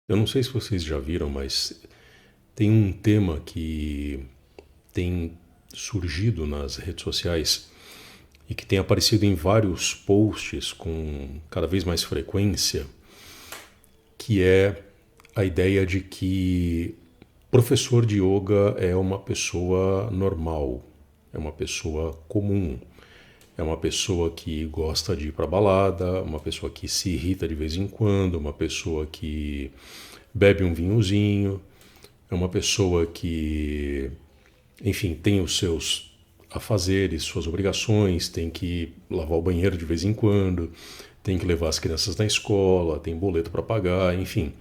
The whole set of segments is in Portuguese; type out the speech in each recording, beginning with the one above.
Eu não sei se vocês já viram, mas tem um tema que tem surgido nas redes sociais e que tem aparecido em vários posts com cada vez mais frequência, que é a ideia de que professor de yoga é uma pessoa normal, é uma pessoa comum, é uma pessoa que gosta de ir para balada, uma pessoa que se irrita de vez em quando, uma pessoa que bebe um vinhozinho, é uma pessoa que, enfim, tem os seus afazeres, suas obrigações, tem que lavar o banheiro de vez em quando, tem que levar as crianças na escola, tem boleto para pagar, enfim.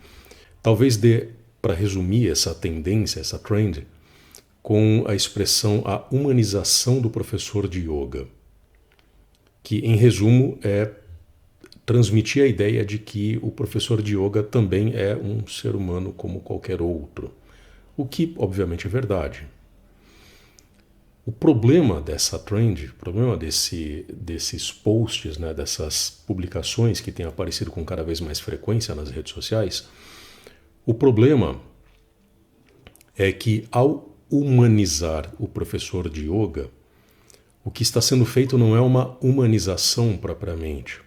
Talvez dê para resumir essa tendência, essa trend, com a expressão a humanização do professor de yoga, que em resumo é transmitir a ideia de que o professor de yoga também é um ser humano como qualquer outro, o que obviamente é verdade. O problema dessa trend, o problema desses posts, né, dessas publicações que têm aparecido com cada vez mais frequência nas redes sociais, o problema é que ao humanizar o professor de yoga, o que está sendo feito não é uma humanização propriamente,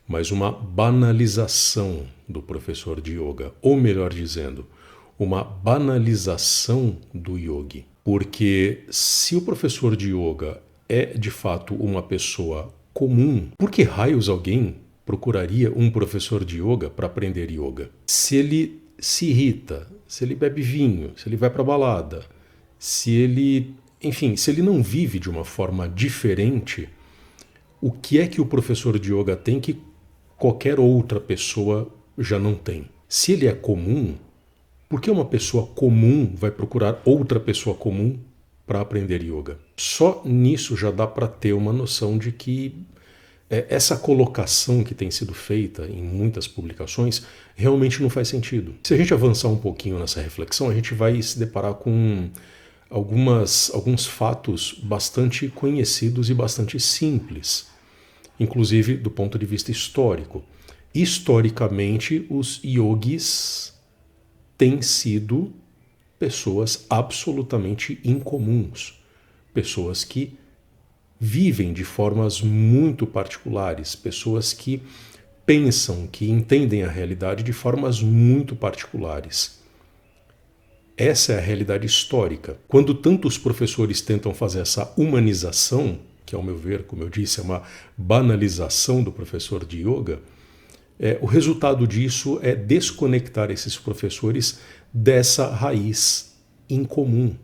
mas uma banalização do professor de yoga, ou melhor dizendo, uma banalização do yogi. Porque se o professor de yoga é de fato uma pessoa comum, por que raios alguém procuraria um professor de yoga para aprender yoga? Se ele se irrita, se ele bebe vinho, se ele vai para balada, se ele, enfim, se ele não vive de uma forma diferente, o que é que o professor de yoga tem que qualquer outra pessoa já não tem? Se ele é comum, por que uma pessoa comum vai procurar outra pessoa comum para aprender yoga? Só nisso já dá para ter uma noção de que essa colocação que tem sido feita em muitas publicações realmente não faz sentido. Se a gente avançar um pouquinho nessa reflexão, a gente vai se deparar com alguns fatos bastante conhecidos e bastante simples, inclusive do ponto de vista histórico. Historicamente, os yogis têm sido pessoas absolutamente incomuns, pessoas que vivem de formas muito particulares, pessoas que pensam, que entendem a realidade de formas muito particulares. Essa é a realidade histórica. Quando tantos professores tentam fazer essa humanização, que ao meu ver, como eu disse, é uma banalização do professor de yoga, o resultado disso é desconectar esses professores dessa raiz incomum,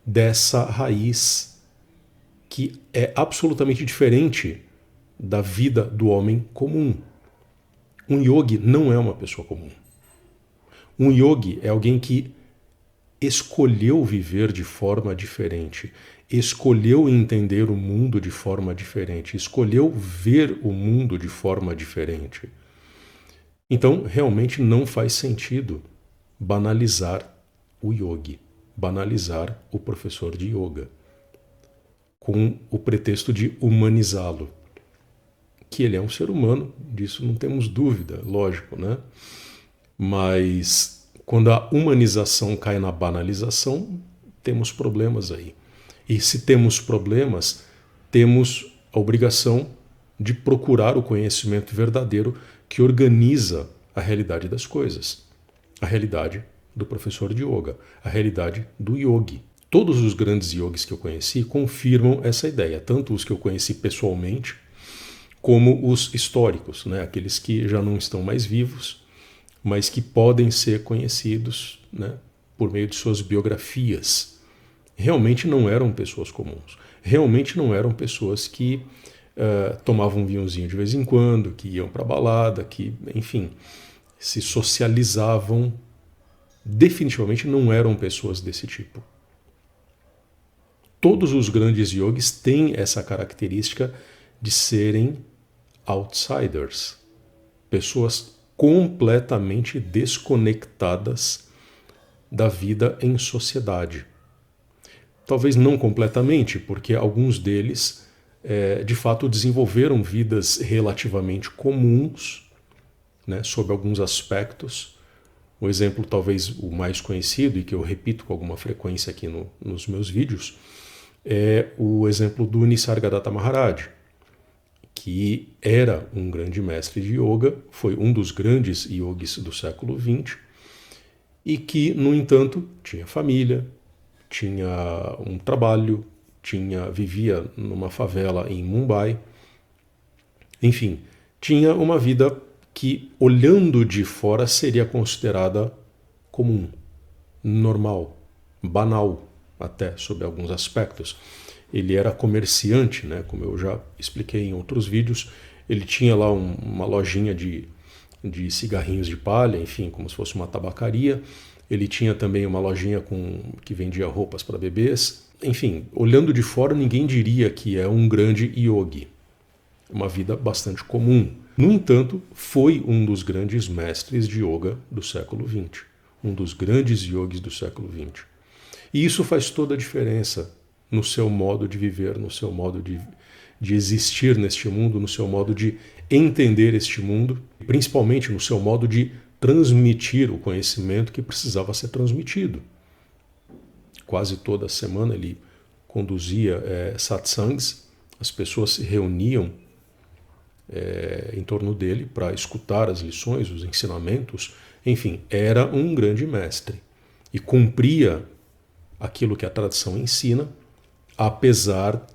dessa raiz que é absolutamente diferente da vida do homem comum. Um yogi não é uma pessoa comum. Um yogi é alguém que escolheu viver de forma diferente, escolheu entender o mundo de forma diferente, escolheu ver o mundo de forma diferente. Então, realmente não faz sentido banalizar o yogi, banalizar o professor de yoga, com o pretexto de humanizá-lo. Que ele é um ser humano, disso não temos dúvida, lógico, né? Mas quando a humanização cai na banalização, temos problemas aí. E se temos problemas, temos a obrigação de procurar o conhecimento verdadeiro que organiza a realidade das coisas. A realidade do professor de yoga, a realidade do yogi. Todos os grandes yogis que eu conheci confirmam essa ideia, tanto os que eu conheci pessoalmente, como os históricos, né? Aqueles que já não estão mais vivos, mas que podem ser conhecidos, né, por meio de suas biografias. Realmente não eram pessoas comuns. Realmente não eram pessoas que tomavam um vinhozinho de vez em quando, que iam para balada, que, enfim, se socializavam. Definitivamente não eram pessoas desse tipo. Todos os grandes yogis têm essa característica de serem outsiders, pessoas completamente desconectadas da vida em sociedade. Talvez não completamente, porque alguns deles, de fato, desenvolveram vidas relativamente comuns, né, sob alguns aspectos, O exemplo talvez o mais conhecido e que eu repito com alguma frequência aqui nos meus vídeos é o exemplo do Nisargadatta Maharaj, que era um grande mestre de yoga, foi um dos grandes yogis do século XX e que, no entanto, tinha família, tinha um trabalho, vivia numa favela em Mumbai, enfim, tinha uma vida que, olhando de fora, seria considerada comum, normal, banal, até sob alguns aspectos. Ele era comerciante, né? Como eu já expliquei em outros vídeos, ele tinha lá uma lojinha de cigarrinhos de palha, enfim, como se fosse uma tabacaria. Ele tinha também uma lojinha que vendia roupas para bebês. Enfim, olhando de fora, ninguém diria que é um grande yogi. Uma vida bastante comum. No entanto, foi um dos grandes mestres de yoga do século XX. Um dos grandes yogis do século XX. E isso faz toda a diferença no seu modo de viver, no seu modo de existir neste mundo, no seu modo de entender este mundo, principalmente no seu modo de transmitir o conhecimento que precisava ser transmitido. Quase toda semana ele conduzia satsangs, as pessoas se reuniam em torno dele para escutar as lições, os ensinamentos, enfim, era um grande mestre e cumpria aquilo que a tradição ensina, apesar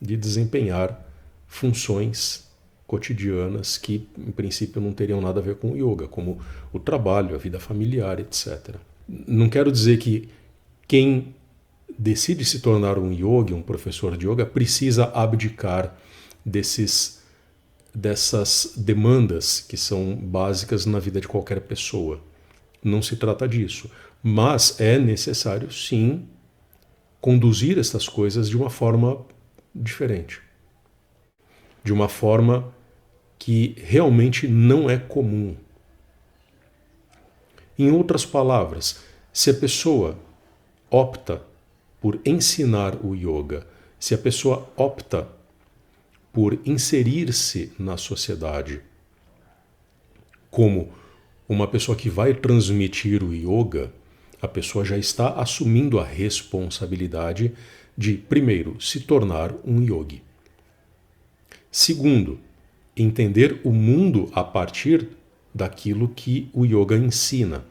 de desempenhar funções cotidianas que, em princípio, não teriam nada a ver com o yoga, como o trabalho, a vida familiar, etc. Não quero dizer que quem decide se tornar um yogi, um professor de yoga, precisa abdicar dessas demandas que são básicas na vida de qualquer pessoa. Não se trata disso. Mas é necessário, sim, conduzir essas coisas de uma forma diferente. De uma forma que realmente não é comum. Em outras palavras, se a pessoa opta por ensinar o yoga, se a pessoa opta por inserir-se na sociedade como uma pessoa que vai transmitir o yoga, a pessoa já está assumindo a responsabilidade de, primeiro, se tornar um yogi. Segundo, entender o mundo a partir daquilo que o yoga ensina.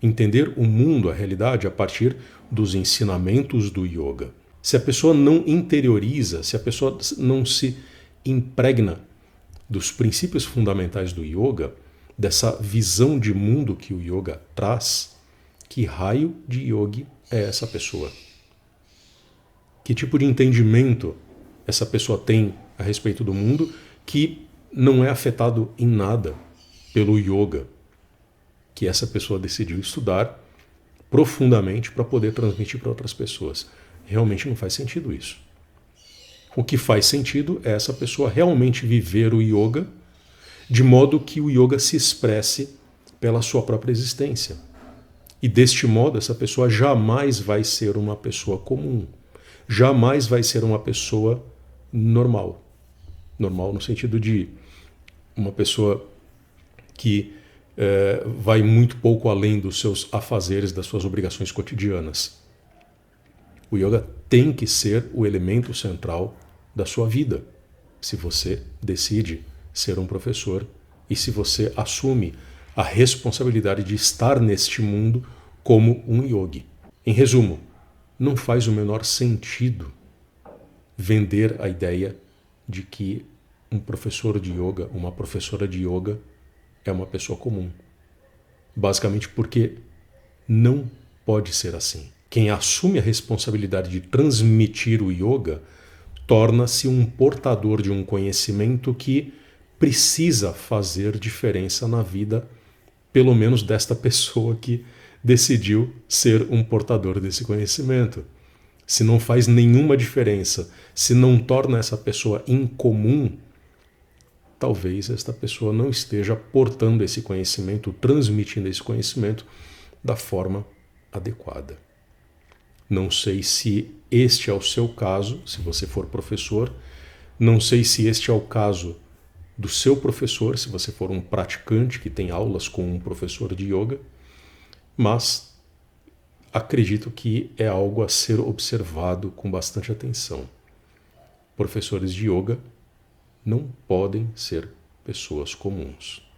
Entender o mundo, a realidade, a partir dos ensinamentos do yoga. Se a pessoa não interioriza, se a pessoa não se impregna dos princípios fundamentais do yoga, dessa visão de mundo que o yoga traz, que raio de yogi é essa pessoa? Que tipo de entendimento essa pessoa tem a respeito do mundo que não é afetado em nada pelo yoga que essa pessoa decidiu estudar profundamente para poder transmitir para outras pessoas? Realmente não faz sentido isso. O que faz sentido é essa pessoa realmente viver o yoga de modo que o yoga se expresse pela sua própria existência. E deste modo, essa pessoa jamais vai ser uma pessoa comum. Jamais vai ser uma pessoa normal. Normal no sentido de uma pessoa que vai muito pouco além dos seus afazeres, das suas obrigações cotidianas. O yoga tem que ser o elemento central da sua vida, se você decide ser um professor e se você assume a responsabilidade de estar neste mundo como um yogi. Em resumo, não faz o menor sentido vender a ideia de que um professor de yoga, uma professora de yoga é uma pessoa comum. Basicamente porque não pode ser assim. Quem assume a responsabilidade de transmitir o yoga torna-se um portador de um conhecimento que precisa fazer diferença na vida, pelo menos desta pessoa que decidiu ser um portador desse conhecimento. Se não faz nenhuma diferença, se não torna essa pessoa incomum, talvez esta pessoa não esteja portando esse conhecimento, transmitindo esse conhecimento da forma adequada. Não sei se este é o seu caso, se você for professor. Não sei se este é o caso do seu professor, se você for um praticante que tem aulas com um professor de yoga. mas acredito que é algo a ser observado com bastante atenção. Professores de yoga não podem ser pessoas comuns.